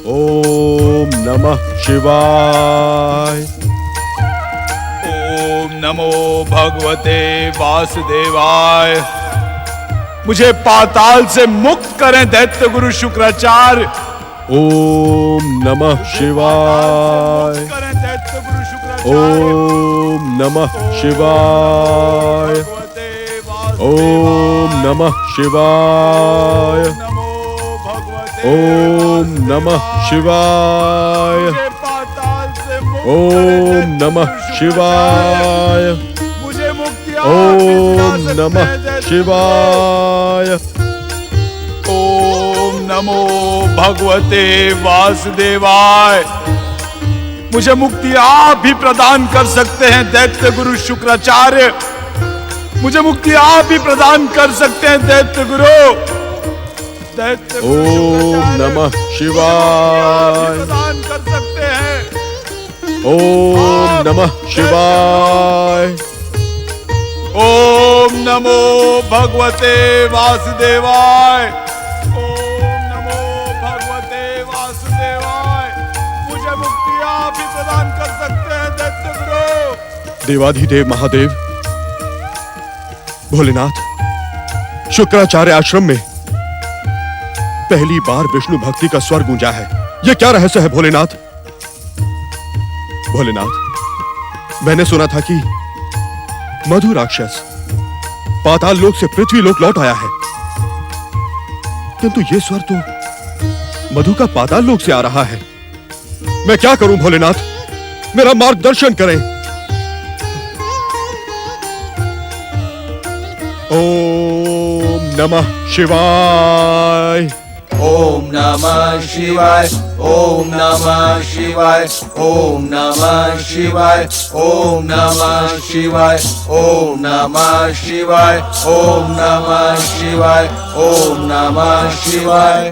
ओम नमः शिवाय। ओम नमो भगवते वासुदेवाय। मुझे पाताल से मुक्त करें दैत्य गुरु शुक्राचार्य। ओम नमः शिवाय। ओम नमः शिवाय। ओम नमः शिवाय। ओम नमः शिवाय। ओम नमः शिवाय। मुझे मुक्ति ओम नमः शिवाय। ओम नमो भगवते वासुदेवाय। मुझे मुक्ति आप ही प्रदान कर सकते हैं दैत्य गुरु शुक्राचार्य। मुझे मुक्ति आप ही प्रदान कर सकते हैं दैत्य गुरु। ओम नमः शिवाय। प्रदान कर सकते हैं। ओम नमः शिवाय। ओम नमो भगवते वासुदेवाय। ओम नमो भगवते वासुदेवाय। मुझे मुक्ति आप ही प्रदान कर सकते हैं दैत्य गुरु। देवाधिदेव महादेव, भोलेनाथ, शुक्राचार्य आश्रम में पहली बार विष्णु भक्ति का स्वर गूंजा है। यह क्या रहस्य है भोलेनाथ? भोलेनाथ, मैंने सुना था कि मधु राक्षस पाताल लोक से पृथ्वी लोक लौट आया है, किंतु यह स्वर तो मधु का पाताल लोक से आ रहा है। मैं क्या करूं भोलेनाथ? मेरा मार्गदर्शन करें। ओम नमः शिवाय। ओम नमः शिवाय। ओम नमः शिवाय। ओम नमः शिवाय। ओम नमः शिवाय। ओम नमः शिवाय। ओम नमः शिवाय। ओम नमः शिवाय।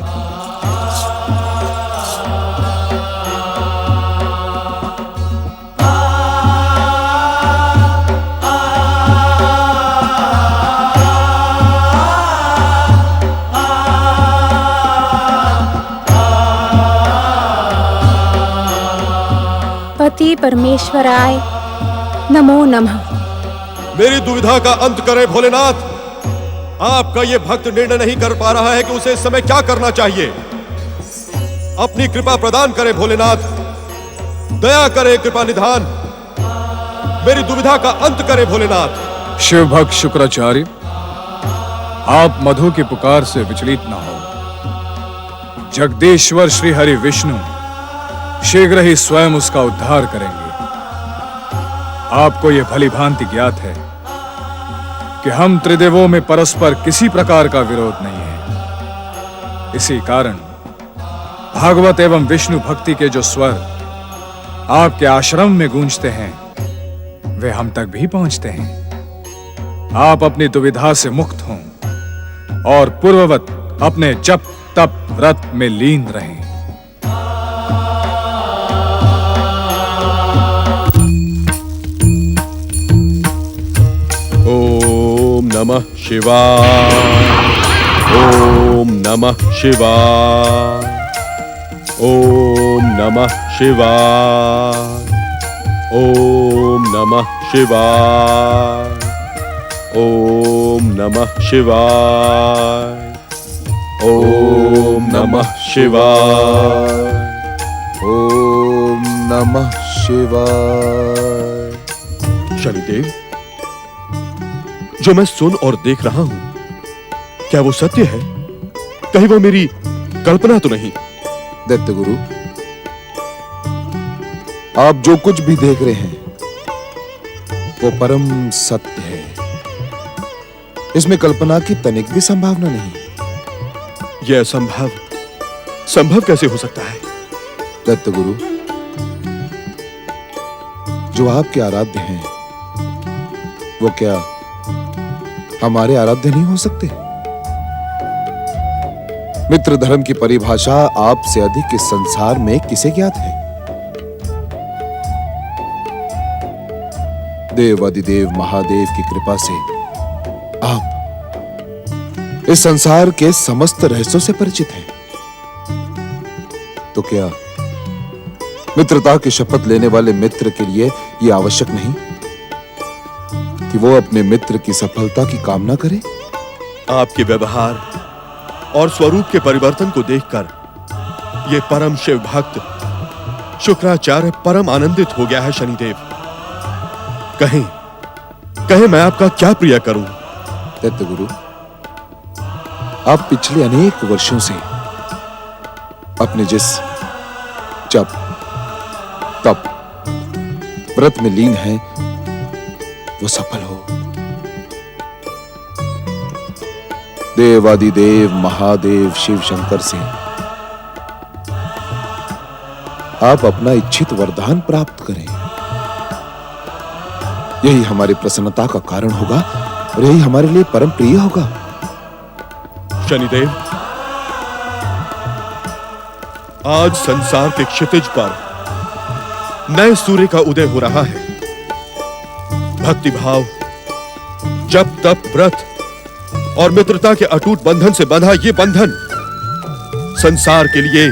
पति परमेश्वराय नमो नमः। मेरी दुविधा का अंत करें भोलेनाथ। आपका यह भक्त निर्णय नहीं कर पा रहा है कि उसे इस समय क्या करना चाहिए। अपनी कृपा प्रदान करें भोलेनाथ। दया करें, कृपा निधान। मेरी दुविधा का अंत करें भोलेनाथ। शिव भक्त शुक्राचार्य, आप मधु की पुकार से विचलित न हो। जगदीश्वर श्री हरि विष्णु शीघ्र ही स्वयं उसका उद्धार करेंगे। आपको यह भली भांति ज्ञात है कि हम त्रिदेवों में परस्पर किसी प्रकार का विरोध नहीं है। इसी कारण भागवत एवं विष्णु भक्ति के जो स्वर आपके आश्रम में गूंजते हैं, वे हम तक भी पहुंचते हैं। आप अपनी दुविधा से मुक्त हों और पूर्ववत अपने जप तप व्रत में लीन रहें। ओम नमः शिवाय। ओम नमः शिवाय। ओम नमः शिवाय। ओम नमः शिवाय। ओम नमः शिवाय। ओम नमः शिवाय। ओम नमः शिवाय। शनिदेव, जो मैं सुन और देख रहा हूं, क्या वो सत्य है? कहीं वो मेरी कल्पना तो नहीं? दैत्य गुरु, आप जो कुछ भी देख रहे हैं वो परम सत्य है। इसमें कल्पना की तनिक भी संभावना नहीं। यह संभव कैसे हो सकता है? दैत्य गुरु, जो आपके आराध्य हैं वो क्या हमारे आराध्य नहीं हो सकते? मित्र धर्म की परिभाषा आपसे अधिक इस संसार में किसे ज्ञात है? देवादिदेव महादेव की कृपा से आप इस संसार के समस्त रहस्यों से परिचित हैं। तो क्या मित्रता की शपथ लेने वाले मित्र के लिए यह आवश्यक नहीं कि वो अपने मित्र की सफलता की कामना करे? आपके व्यवहार और स्वरूप के परिवर्तन को देखकर ये परम शिव भक्त शुक्राचार्य परम आनंदित हो गया है। शनिदेव, कहें कहें मैं आपका क्या प्रिय करूं? दैत्य गुरु, आप पिछले अनेक वर्षों से अपने जिस जप तप व्रत में लीन हैं, वो सफल हो। देवादिदेव महादेव शिव शंकर से आप अपना इच्छित वरदान प्राप्त करें। यही हमारी प्रसन्नता का कारण होगा और यही हमारे लिए परम प्रिय होगा। शनिदेव, आज संसार के क्षितिज पर नए सूर्य का उदय हो रहा है। भक्तिभाव, जप तप व्रत और मित्रता के अटूट बंधन से बंधा ये बंधन संसार के लिए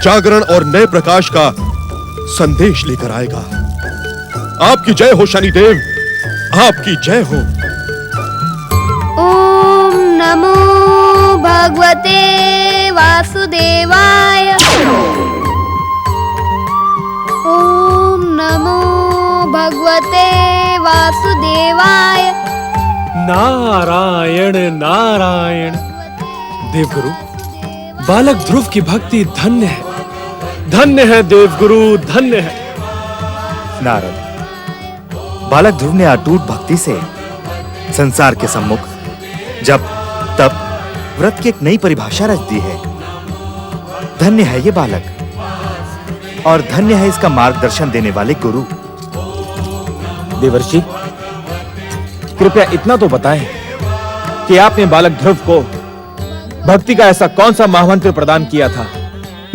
जागरण और नए प्रकाश का संदेश लेकर आएगा। आपकी जय हो शनिदेव, आपकी जय हो। ओम नमो भगवते वासुदेवाय। ओम नमो भगवते वासुदेवाय। नारायण नारायण। देवगुरु, बालक ध्रुव की भक्ति धन्य है, धन्य है देवगुरु, धन्य है। नारद, बालक ध्रुव ने अटूट भक्ति से संसार के सम्मुख जप तप व्रत की एक नई परिभाषा रच दी है। धन्य है ये बालक और धन्य है इसका मार्गदर्शन देने वाले गुरु। देवर्षि, कृपया इतना तो बताएं कि आपने बालक ध्रुव को भक्ति का ऐसा कौन सा महामंत्र प्रदान किया था?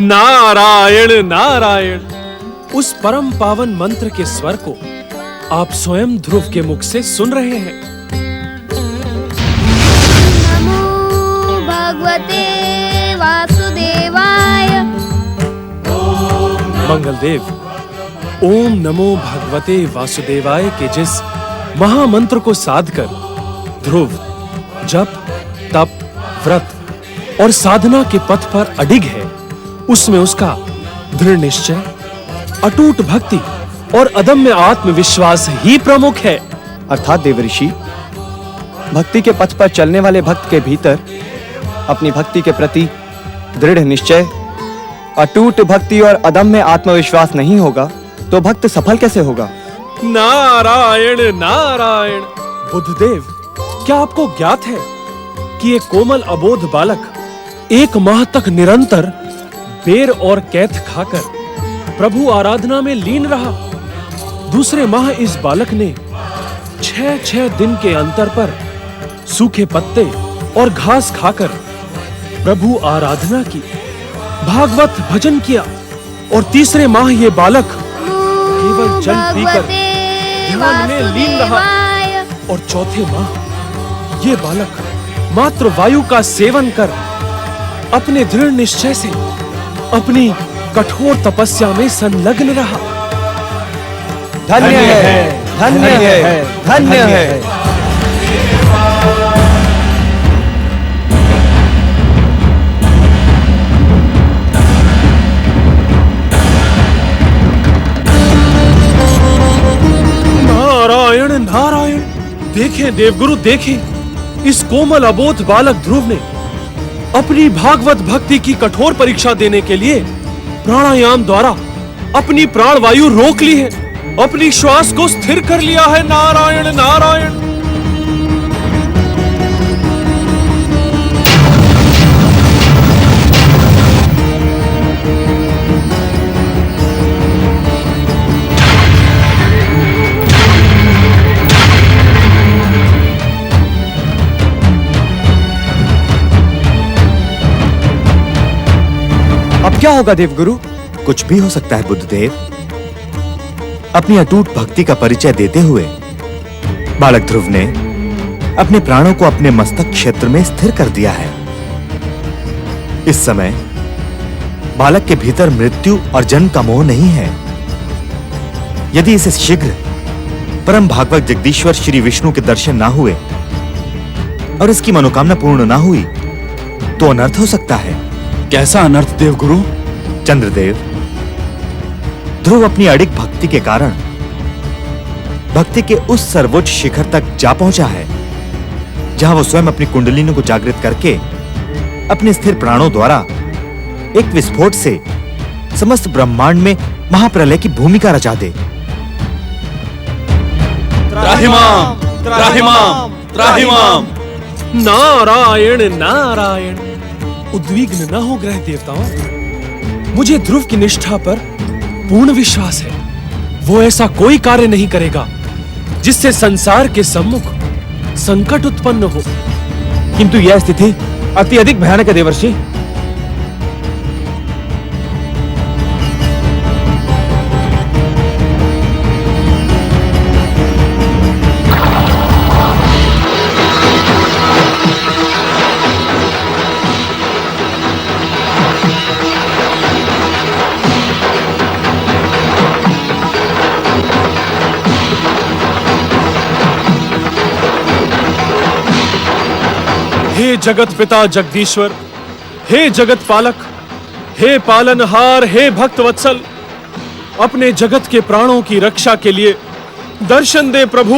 नारायण नारायण। उस परम पावन मंत्र के स्वर को आप स्वयं ध्रुव के मुख से सुन रहे हैं। नमो भगवते वासुदेवाय। मंगलदेव, ओम नमो भगवते वासुदेवाय के जिस महामंत्र को साधकर ध्रुव जप तप व्रत और साधना के पथ पर अडिग है, उसमें उसका दृढ़ निश्चय, अटूट भक्ति और अदम्य आत्मविश्वास ही प्रमुख है। अर्थात देवऋषि, भक्ति के पथ पर चलने वाले भक्त के भीतर अपनी भक्ति के प्रति दृढ़ निश्चय, अटूट भक्ति और अदम्य आत्मविश्वास नहीं होगा तो भक्त सफल कैसे होगा? नारायण नारायण। बुद्धदेव, क्या आपको ज्ञात है कि एक कोमल अबोध बालक 1 माह तक निरंतर बेर और कैथ खाकर प्रभु आराधना में लीन रहा। दूसरे माह इस बालक ने 6 दिन के अंतर पर सूखे पत्ते और घास खाकर प्रभु आराधना की, भागवत भजन किया। और तीसरे माह ये बालक केवल जल पीकर ध्यान में लीन रहा। और चौथे माह ये बालक मात्र वायु का सेवन कर अपने दृढ़ निश्चय से अपनी कठोर तपस्या में संलग्न रहा। धन्य है, धन्य है, धन्य है। नारायण नारायण। देखें देवगुरु, देखें, इस कोमल अबोध बालक ध्रुव ने अपनी भागवत भक्ति की कठोर परीक्षा देने के लिए प्राणायाम द्वारा अपनी प्राणवायु रोक ली है, अपनी श्वास को स्थिर कर लिया है। नारायण नारायण। अब क्या होगा देवगुरु? कुछ भी हो सकता है बुद्धदेव। अपनी अटूट भक्ति का परिचय देते हुए बालक ध्रुव ने अपने प्राणों को अपने मस्तक क्षेत्र में स्थिर कर दिया है। इस समय बालक के भीतर मृत्यु और जन्म का मोह नहीं है। यदि इसे शीघ्र परम भागवत जगदीश्वर श्री विष्णु के दर्शन ना हुए और इसकी मनोकामना पूर्ण ना हुई तो अनर्थ हो सकता है। कैसा अनर्थ देवगुरु? चंद्रदेव, ध्रुव अपनी अडिग भक्ति के कारण भक्ति के उस सर्वोच्च शिखर तक जा पहुंचा है जहां वो स्वयं अपनी कुंडलिनी को जागृत करके अपने स्थिर प्राणों द्वारा एक विस्फोट से समस्त ब्रह्मांड में महाप्रलय की भूमिका रचा दे। त्राहिमाम, त्राहिमाम, त्राहिमाम। नारायण नारायण। उद्विग्न न हो ग्रह देवताओं, मुझे ध्रुव की निष्ठा पर पूर्ण विश्वास है। वो ऐसा कोई कार्य नहीं करेगा जिससे संसार के सम्मुख संकट उत्पन्न हो। किंतु यह स्थिति अति अधिक भयानक है देवर्षि। हे जगत पिता जगदीश्वर, हे जगत पालक, हे पालनहार, हे भक्त वत्सल, अपने जगत के प्राणों की रक्षा के लिए दर्शन दे प्रभु,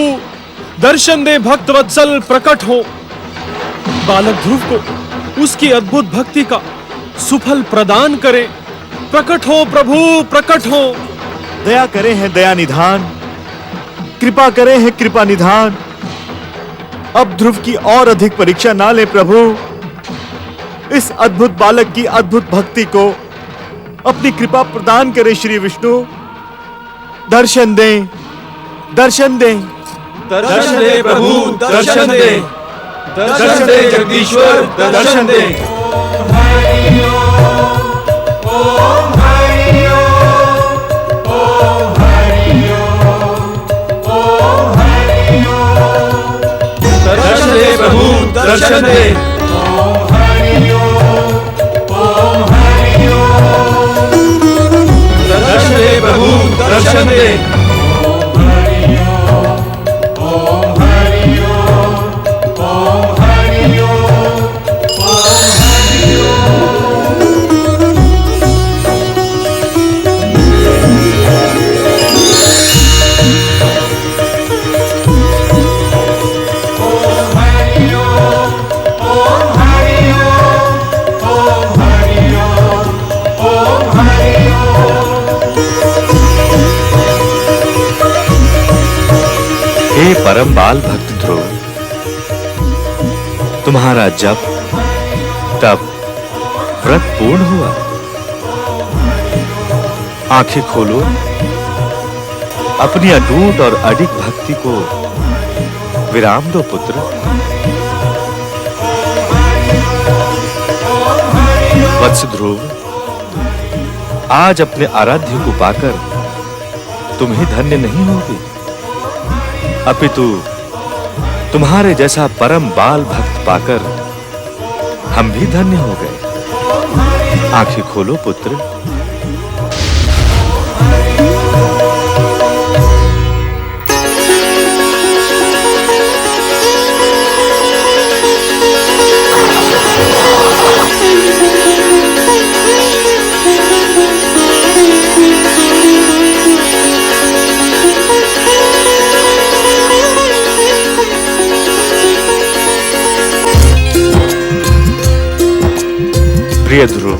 दर्शन दे भक्त वत्सल, प्रकट हो। बालक ध्रुव को उसकी अद्भुत भक्ति का सुफल प्रदान करें। प्रकट हो प्रभु, प्रकट हो। दया करे है दया निधान, कृपा करे है कृपा निधान। अब ध्रुव की और अधिक परीक्षा ना ले प्रभु। इस अद्भुत बालक की अद्भुत भक्ति को अपनी कृपा प्रदान करे श्री विष्णु। दर्शन दें, दर्शन दें, दर्शन दे प्रभु, दर्शन दे, दर्शन दे जगदीश्वर, दर्शन दे। दर्शन दे प्रभु, दर्शन दे। दर्शन दे प्रभु, दर्शन दे। हे परम बाल भक्त ध्रुव, तुम्हारा जब तब व्रत पूर्ण हुआ। आंखें खोलो, अपनी अटूट और अडिग भक्ति को विराम दो पुत्र। वत्स ध्रुव, आज अपने आराध्य को पाकर तुम ही धन्य नहीं होगे, अपितु तुम्हारे जैसा परम बाल भक्त पाकर हम भी धन्य हो गए। आंखें खोलो पुत्र। प्रिय ध्रुव,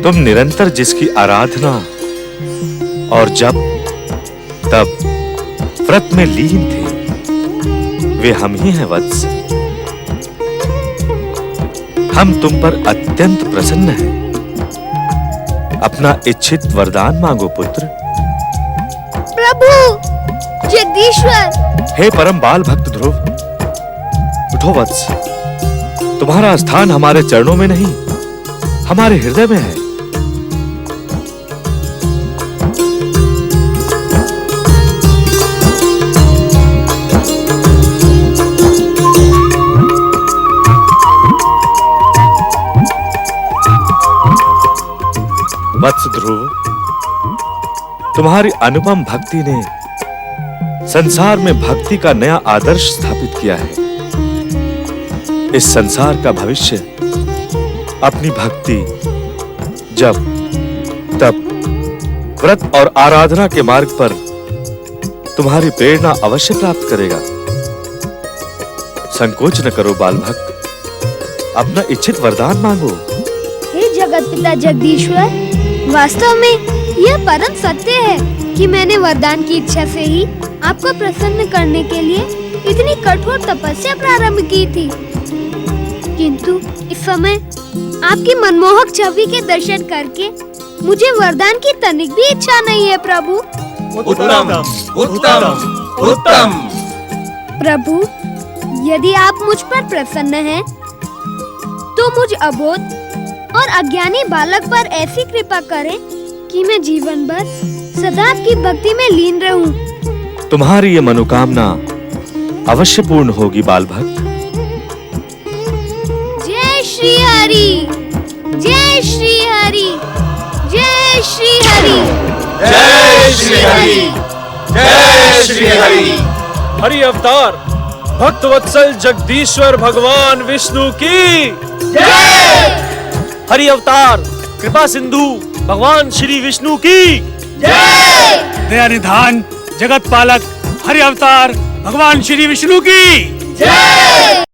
तुम निरंतर जिसकी आराधना और जब तब व्रत में लीन थे वे हम ही हैं वत्स। हम तुम पर अत्यंत प्रसन्न हैं। अपना इच्छित वरदान मांगो पुत्र। प्रभु जगदीश्वर। हे परम बाल भक्त ध्रुव, उठो वत्स। तुम्हारा स्थान हमारे चरणों में नहीं, हमारे हृदय में है। वत्स ध्रुव, तुम्हारी अनुपम भक्ति ने संसार में भक्ति का नया आदर्श स्थापित किया है। इस संसार का भविष्य अपनी भक्ति, जप, तप, व्रत और आराधना के मार्ग पर तुम्हारी प्रेरणा अवश्य प्राप्त करेगा। संकोच न करो बाल भक्त, अपना इच्छित वरदान मांगो। हे जगत पिता जगदीश्वर, वास्तव में यह परम सत्य है कि मैंने वरदान की इच्छा से ही आपको प्रसन्न करने के लिए इतनी कठोर तपस्या प्रारंभ की थी, किंतु इस समय आपकी मनमोहक छवि के दर्शन करके मुझे वरदान की तनिक भी इच्छा नहीं है प्रभु। उत्तम, उत्तम, उत्तम। प्रभु, यदि आप मुझ पर प्रसन्न हैं, तो मुझ अबोध और अज्ञानी बालक पर ऐसी कृपा करें कि मैं जीवन भर सदा आपकी भक्ति में लीन रहूं। तुम्हारी ये मनोकामना अवश्य पूर्ण होगी बाल भक्त। जय श्री हरि, जय श्री हरि, जय श्री हरि। जय श्री हरि, जय श्री हरि। हरि अवतार भक्त वत्सल जगदीश्वर भगवान विष्णु की जय। हरि अवतार कृपा सिंधु भगवान श्री विष्णु की जय। दया निधान जगत पालक हरि अवतार भगवान श्री विष्णु की जय।